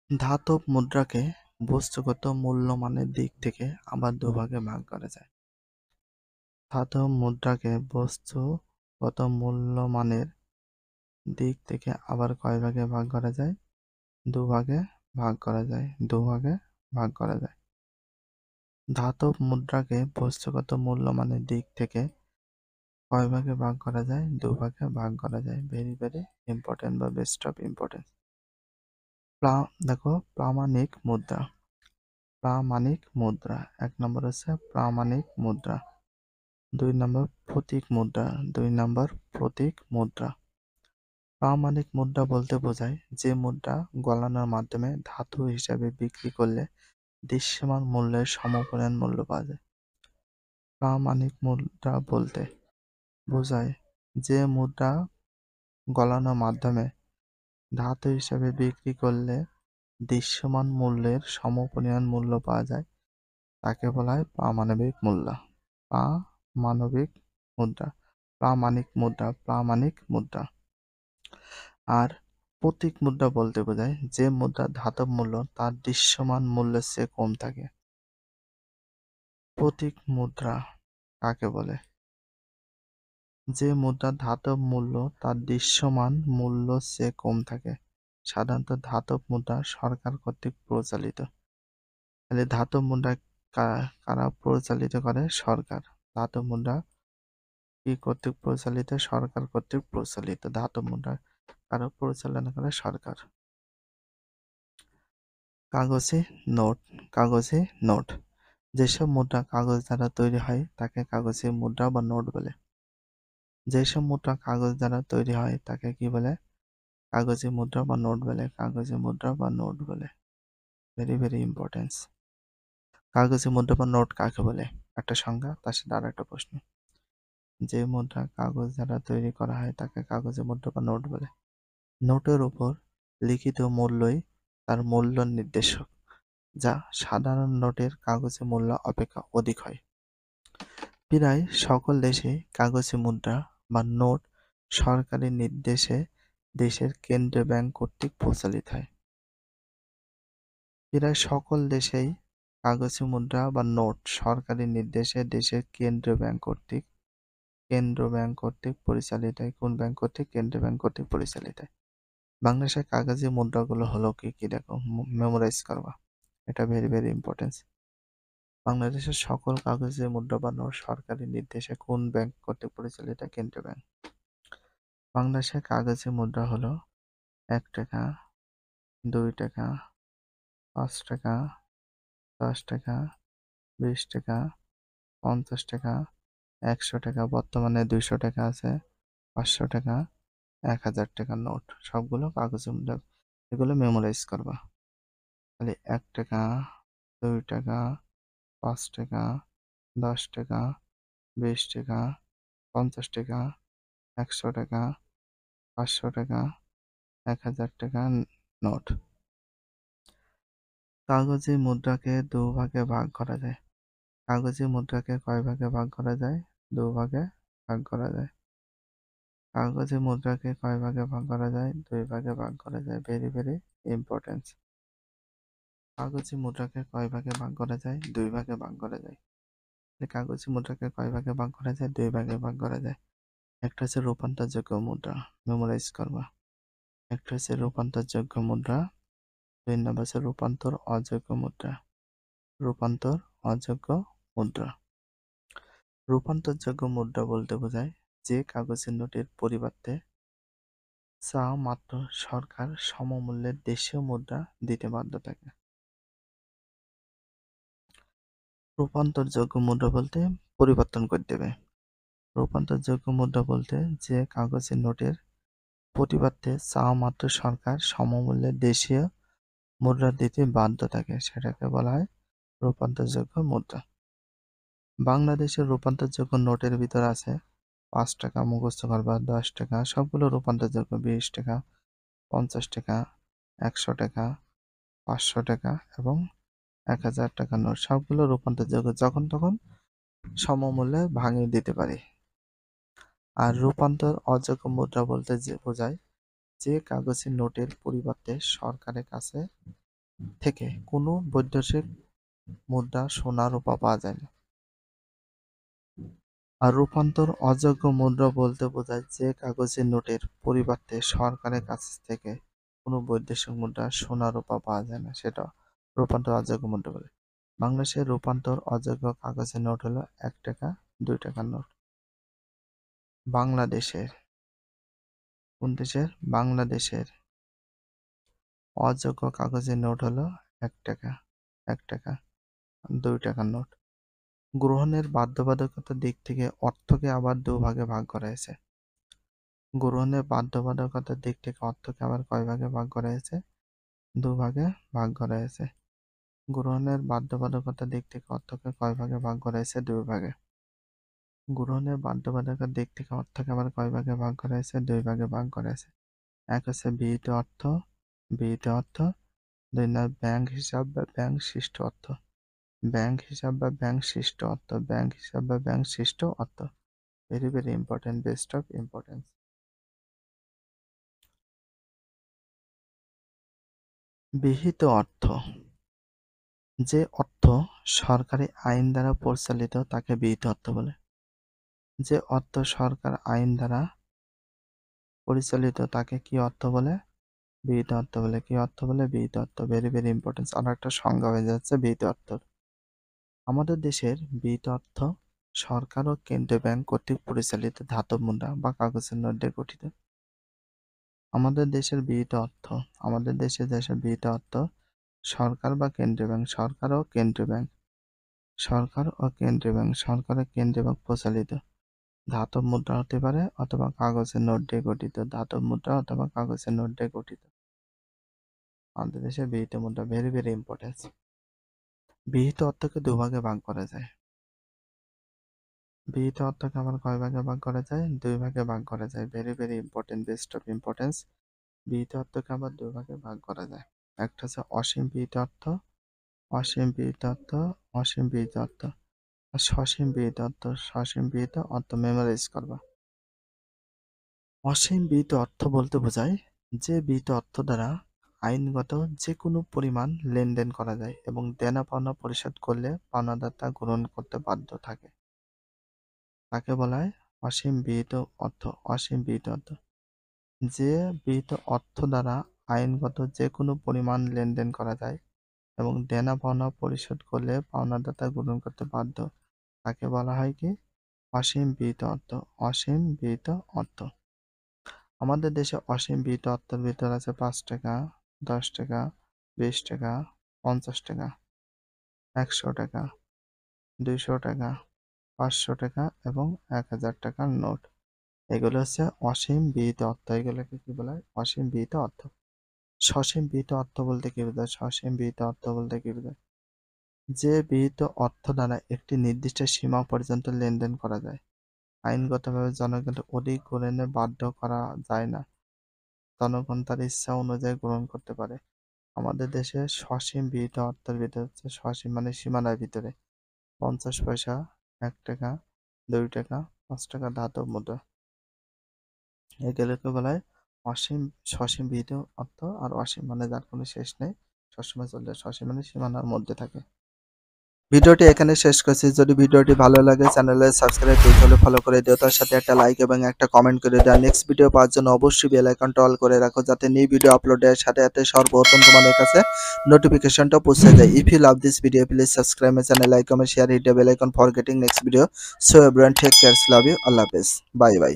ধাতব মুদ্রাকে বস্তুগত মূল্যমানের দিক থেকে আবার দুভাগে ভাগ করা যায়। ধাতব মুদ্রাকে বস্তুগত মূল্যমানের দিক থেকে আবার কয় ভাগে ভাগ করা যায়? দুভাগে ভাগ করা যায়। দুভাগে ভাগ করা যায়। ধাতব মুদ্রাকে বস্তুগত মূল্যমানের দিক থেকে কয় ভাগে ভাগ করা যায়? দুভাগে ভাগ করা যায়। ভেরি ভেরি ইম্পর্টেন্ট বা বেস্ট অফ ইম্পর্টেন্স। দেখো, প্রামাণিক মুদ্রা। প্রামাণিক মুদ্রা ১ নম্বর হচ্ছে প্রামাণিক মুদ্রা, ২ নম্বর প্রতীক মুদ্রা। ২ নম্বর প্রতীক মুদ্রা। প্রামাণিক মুদ্রা বলতে বোঝায় যে মুদ্রা গলানোর মাধ্যমে ধাতু হিসাবে বিক্রি করলে দৃশ্যমান মূল্যের সমপরিমাণ মূল্য পাওয়া যায়। প্রামাণিক মুদ্রা বলতে বোঝায় যে মুদ্রা গলানোর মাধ্যমে ধাতু হিসাবে বিক্রি করলে দৃশ্যমান মূল্যের সমপরিমাণ মূল্য পাওয়া যায়, তাকে বলা হয় প্রামাণিক মুদ্রা। প্রামাণিক মুদ্রা, প্রামাণিক মুদ্রা, প্রামাণিক মুদ্রা। আর প্রতীক মুদ্রা বলতে বোঝায় যে মুদ্রার ধাতব মূল্য তার দৃশ্যমান মূল্যের চেয়ে কম থাকে। প্রতীক মুদ্রা কাকে বলে? যে মুদ্রার ধাতব মূল্য তার দৃশ্যমান মূল্যের চেয়ে কম থাকে। সাধারণত ধাতব মুদ্রা সরকার কর্তৃক পরিচালিত। তাহলে ধাতব মুদ্রা কারা পরিচালিত করে? সরকার। ধাতব মুদ্রা কি কর্তৃক পরিচালিত? সরকার কর্তৃক পরিচালিত। ধাতব মুদ্রা কারা পরিচালনা করে? সরকার। কাগজে নোট। কাগজে নোট। যেসব মুদ্রা কাগজ দ্বারা তৈরি হয় তাকে কাগজে মুদ্রা বা নোট বলে। যেসব মুদ্রা কাগজ দ্বারা তৈরি হয় তাকে কি বলে? কাগজে মুদ্রা বা নোট বলে। কাগজে মুদ্রা বা নোট বলে। Very very importance. কাগজে মুদ্রা বা নোট কাকে বলে? একটা সংজ্ঞা, তার সাথে আর একটা প্রশ্ন। যে মুদ্রা কাগজ দ্বারা তৈরি করা হয় তাকে কাগজে মুদ্রা বা নোট বলে। নোটের উপর লিখিত মূল্যই তার মূল্য নির্দেশক, যা সাধারণ নোটের কাগজে মূল্য অপেক্ষা অধিক হয়। প্রায় সকল দেশে কাগজে মুদ্রা বা নোট সরকারি নির্দেশে দেশের কেন্দ্রীয় ব্যাংক কর্তৃক পরিচালিত হয়। প্রায় সকল দেশেই কাগজে মুদ্রা বা নোট সরকারি নির্দেশে দেশের কেন্দ্রীয় ব্যাংক কর্তৃক পরিচালিত হয়। কোন ব্যাংক কর্তৃক? কেন্দ্রীয় ব্যাংক কর্তৃক পরিচালিত হয়। বাংলাদেশের কাগজে মুদ্রাগুলো হলো কি কি? দেখো, মেমোরাইজ করবা, এটা ভেরি ভেরি ইম্পর্টেন্স। বাংলাদেশের সকল কাগজে মুদ্রা বা নোট সরকারি নির্দেশে কোন ব্যাংক কর্তৃক পরিচালিত? কেন্দ্রীয় ব্যাংক। বাংলাদেশের কাগজে মুদ্রা হলো ১ টাকা, ২ টাকা, ৫ টাকা, ১০ টাকা, ২০ টাকা, ৫০ টাকা, ১০০ টাকা, বর্তমানে ২০০ টাকা আছে, ৫০০ টাকা, ১০০০ টাকার নোট, সবগুলো কাগজে মুদ্রা। এগুলো মেমোরাইজ করবা। তাহলে ১ টাকা, ২ টাকা, ৫ টাকা, ১০ টাকা, ২০ টাকা, ৫০ টাকা, ১০০ টাকা, ৫০০ টাকা, ১০০০ টাকা নোট। কাগজে মুদ্রাকে দুভাগে ভাগ করা যায়। কাগজে মুদ্রাকে কয় ভাগে ভাগ করা যায়? দুভাগে ভাগ করা যায়। কাগজে মুদ্রাকে কয় ভাগে ভাগ করা যায়? ২ ভাগে ভাগ করা যায়। Very very importance. কাগজে মুদ্রাকে কয় ভাগে ভাগ করা যায়? ২ ভাগে ভাগ করা যায়। কাগজে মুদ্রাকে কয় ভাগে ভাগ করা যায়? ২ ভাগে ভাগ করা যায়। একটা হচ্ছে রূপান্তরযোগ্য মুদ্রা, মেমোরাইজ করবা। একটা হচ্ছে রূপান্তরযোগ্য মুদ্রা, ২ নম্বর হচ্ছে রূপান্তর অযোগ্য মুদ্রা। রূপান্তর অযোগ্য মুদ্রা। রূপান্তরযোগ্য মুদ্রা বলতে বোঝায় যে কাগজের নোটের পরিবর্তে চা মাত্র সরকার সমমূল্যের দেশীয় মুদ্রা দিতে বাধ্য থাকে। রূপান্তরযোগ্য মুদ্রা বলতে পরিবর্তন করে দেবে। রূপান্তরযোগ্য মুদ্রা বলতে যে কাগজের নোটের পরিবর্তে চা মাত্র সরকার সমমূল্যের দেশীয় মুদ্রা দিতে বাধ্য থাকে, সেটাকে বলা হয় রূপান্তরযোগ্য মুদ্রা। বাংলাদেশের রূপান্তরযোগ্য নোটের ভিতর আছে ৫ টাকা, মুখস্থ করবা, ১০ টাকা, সবগুলো রূপান্তরযোগ্য, ২০ টাকা, ৫০ টাকা, ১০০ টাকা, ৫০০ টাকা এবং ১০০০ টাকার নোট, সবগুলো রূপান্তরযোগ্য, যখন তখন সমমূল্যে ভাঙিয়ে দিতে পারি। আর রূপান্তর অযোগ্য মুদ্রা বলতে বোঝায় যে কাগজের নোটের পরিবর্তে সরকারের কাছে থেকে কোনো বৈদেশিক মুদ্রা সোনা রূপা পাওয়া যায় না। আর রূপান্তর অযোগ্য মুদ্রা বলতে বোঝায় যে কাগজের নোটের পরিবর্তে সরকারের কাছ থেকে কোনো বৈদেশিক মুদ্রা সোনা রূপা পাওয়া যায় না, সেটা রূপান্তর অযোগ্য মুদ্রা বলে। বাংলাদেশের রূপান্তর অযোগ্য কাগজের নোট হলো 1 টাকা, 2 টাকার নোট। বাংলাদেশের, কোন দেশের? বাংলাদেশের অযোগ্য কাগজের নোট হলো 1 টাকা, 1 টাকা, 2 টাকার নোট। গ্রহণের বাধ্যবাধকতার দিক থেকে অর্থকে আবার দুভাগে ভাগ করা হয়েছে। গ্রহণের বাধ্যবাধকতার দিক থেকে অর্থকে আবার কয় ভাগে ভাগ করা হয়েছে? দুভাগে ভাগ করা হয়েছে। গ্রহণের বাধ্যবাধকতার দিক থেকে অর্থকে কয় ভাগে ভাগ করা হয়েছে? 2 ভাগে। গ্রহণের বাধ্যবাধকতার দিক থেকে অর্থকে আবার কয় ভাগে ভাগ করা হয়েছে? 2 ভাগে ভাগ করা হয়েছে। এক হচ্ছে বিহিত অর্থ, বিহিত অর্থ। 2 ব্যাংক হিসাব বা ব্যাংক সৃষ্ট অর্থ, ব্যাংক হিসাব বা ব্যাংক সৃষ্ট অর্থ, ব্যাংক হিসাব বা ব্যাংক সৃষ্ট অর্থ। Very very important, best of importance. বিহিত অর্থ, যে অর্থ সরকারি আইন দ্বারা পরিচালিত তাকে বিহিত অর্থ বলে। যে অর্থ সরকার আইন দ্বারা পরিচালিত তাকে কি অর্থ বলে? বিহিত অর্থ বলে। কি অর্থ বলে? বিহিত অর্থ। Very very importance. আর একটা সংজ্ঞা হয়ে যাচ্ছে বিহিত অর্থ। আমাদের দেশের বিহিত অর্থ সরকার ও কেন্দ্রীয় ব্যাংক কর্তৃক পরিচালিত ধাতব মুদ্রা বা কাগজের নোট দিয়ে গঠিত। আমাদের দেশের বিহিত অর্থ, আমাদের দেশের বিহিত অর্থ সরকার বা কেন্দ্রীয় ব্যাংক, সরকার ও কেন্দ্রীয় ব্যাংক, সরকার ও কেন্দ্রীয় ব্যাংক, সরকার ও কেন্দ্রীয় ব্যাংক পরিচালিত ধাতব মুদ্রা হতে পারে অথবা কাগজের নোট দিয়ে গঠিত, ধাতব মুদ্রা অথবা কাগজের নোট দিয়ে গঠিত। আমাদের দেশের বিহিত মুদ্রা ভেরি ভেরি ইম্পর্টেন্স। বিহিত অর্থকে দুভাগে ভাগ করা যায়। বিহিত অর্থকে আবার কয় ভাগে ভাগ করা যায়? 2 ভাগে ভাগ করা যায়। Very very important, best of importance. বিহিত অর্থকে আবার 2 ভাগে ভাগ করা যায়। একটা হচ্ছে অসীম বিহিত অর্থ, অসীম বিহিত অর্থ, অসীম বিহিত অর্থ। আর সসীম বিহিত অর্থ, সসীম বিহিত অর্থ। মেমোরাইজ করবা। অসীম বিহিত অর্থ বলতে বোঝায় যে বিহিত অর্থ দ্বারা আইনগত যে কোনো পরিমাণ লেনদেন করা যায় এবং দেনা পাওনা পরিশোধ করলে পাওনাদার তা গ্রহণ করতে বাধ্য থাকে, তাকে বলা হয় অসীম বিহিত অর্থ। অসীম বিহিত অর্থ, যে বিহিত অর্থ দ্বারা আইনগত যে কোনো পরিমাণ লেনদেন করা যায় এবং দেনা পাওনা পরিশোধ করলে পাওনাদার তা গ্রহণ করতে বাধ্য, তাকে বলা হয় কি? অসীম বিহিত অর্থ। অসীম বিহিত অর্থ। আমাদের দেশে অসীম বিহিত অর্থের ভিতর আছে 5 টাকা, 10 টাকা, 20 টাকা, 50 টাকা, 100 টাকা, 200 টাকা, 500 টাকা এবং 1000 টাকার নোট। এগুলো হচ্ছে অসীম বিহিত অর্থ। এগুলোকে কি বলা হয়? অসীম বিহিত অর্থ। সসীম বিহিত অর্থ বলতে কি বোঝায়? সসীম বিহিত অর্থ বলতে কি বোঝায়? যে বিহিত অর্থ দ্বারা একটি নির্দিষ্ট সীমা পর্যন্ত লেনদেন করা যায়, আইনগতভাবে জনগণকে অধিক গ্রহণে বাধ্য করা যায় না, জনগণ তার ইচ্ছা অনুযায়ী গ্রহণ করতে পারে। আমাদের দেশে সসীম বিহিত অর্থের ভিতরে হচ্ছে সসীম মানে সীমানার ভিতরে 50 পয়সা, 1 টাকা, 2 টাকা, 5 টাকা ধাতব মুদ্রা। এগুলোকে বলা হয় অসীম, সসীম বিহিত অর্থ। আর অসীম মানে যার কোনো শেষ নেই, সবসময় চলবে। সসীম মানে সীমানার মধ্যে থাকে। ভিডিওটি এখানে শেষ করছি। যদি ভিডিওটি ভালো লাগে চ্যানেলে সাবস্ক্রাইব করতে হলে ফলো করে দিও, তার সাথে একটা লাইক এবং একটা কমেন্ট করে দিও। নেক্সট ভিডিও পাওয়ার জন্য অবশ্যই বেল আইকনটা অল করে রাখো, যাতে নিউ ভিডিও আপলোডের সাথে সাথে সর্বপ্রথম তোমাদের কাছে নোটিফিকেশনটা পৌঁছে যায়। If you love this video please subscribe my channel, like comment share, hit the bell icon for getting next video. So everyone take care, love you, আল্লাহ হাফেজ, বাই বাই।